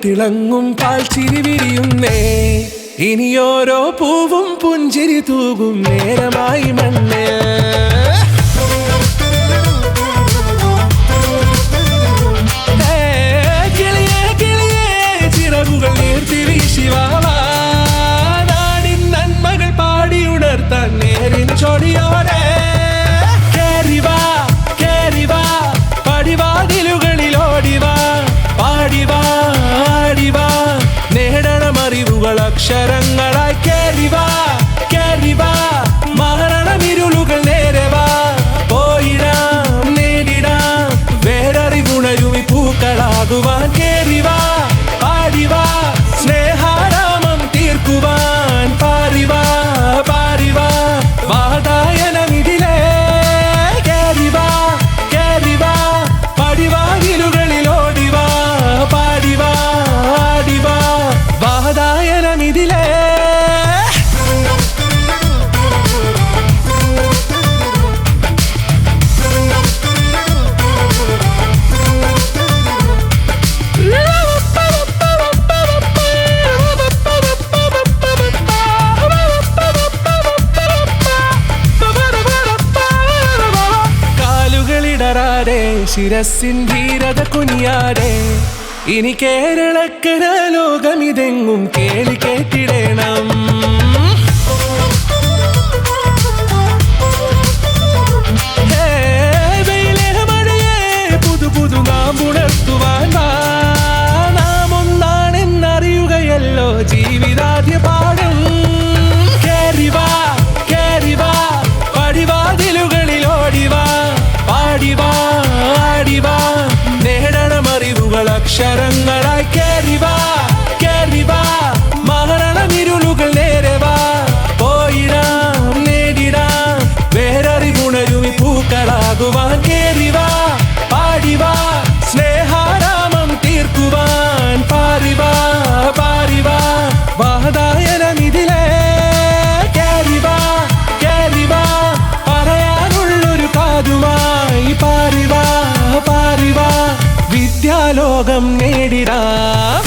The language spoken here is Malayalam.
തിളങ്ങും പാൽച്ചിരി വിരിയുന്നേ ഇനിയോരോ പൂവും പുഞ്ചിരി തൂകും നേരമായി മണ്ണ് കിളിയേ കിളിയേ ചിറകുകൾ നീർത്തി വീശിവാവാ നാടിൻ നന്മകൾ പാടിയുണർത്താൻ നേരിൻ ചൊടിയോടെ കേറിവാ കേറിവാ പടിവാതിലുകളിലോടിവാ പാടിവാ ആടിവാ നേടണമറിവുകൾ അക്ഷരങ്ങളായി കേറിവാ കേറിവാ മരണമിരുളുകൾ നേരവാ പോയിടാം നേടിടാം വേററിവുണരുമി പൂക്കളാകുവാൻ കേറിവാ പാടിവാ സ്നേഹാരാമം തീർക്കുവാൻ പാറിവാ പാറിവാ വാതായനമിതിലേ കേറിവാ കേറിവാ പടിവാതിലുകളിലോടിവാ പാടിവാ ആടിവാ വാതായനമിതിലേ ശിരസിൻ ധീരത കുനിയാതെ ഇനി കേരളക്കര ലോകമിതെങ്ങും കേളി കേട്ടിടണം പുതു പുതു നാം ഉണർത്തുവാൻ നാം ഒന്നാണെന്നറിയുകയല്ലോ ജീവിതാദ്യ പാഠം കേറിവാ കേറിവാ പടിവാതിലുകളിലോടിവാ പാടിവാ ആടിവാ നേടണമറിവുകൾ അക്ഷരങ്ങളായി കേറിവാ കേറിവാ മരണമിരുളുകൾ നേരവാ പോയിടാം നേടിടാം വേററിവുണരുമി പൂക്കളാകുവാൻ കേറിവാ പാടിവാ സ്നേഹാരാമം തീർക്കുവാൻ പാറിവാ പാറിവാ വാതായനമിതിലേ കേറിവാ കേറിവാ പറയാനുള്ളൊരു കാതുമായി പാറിവാ പാറിവാ വിദ്യാലോകം നേടിടാം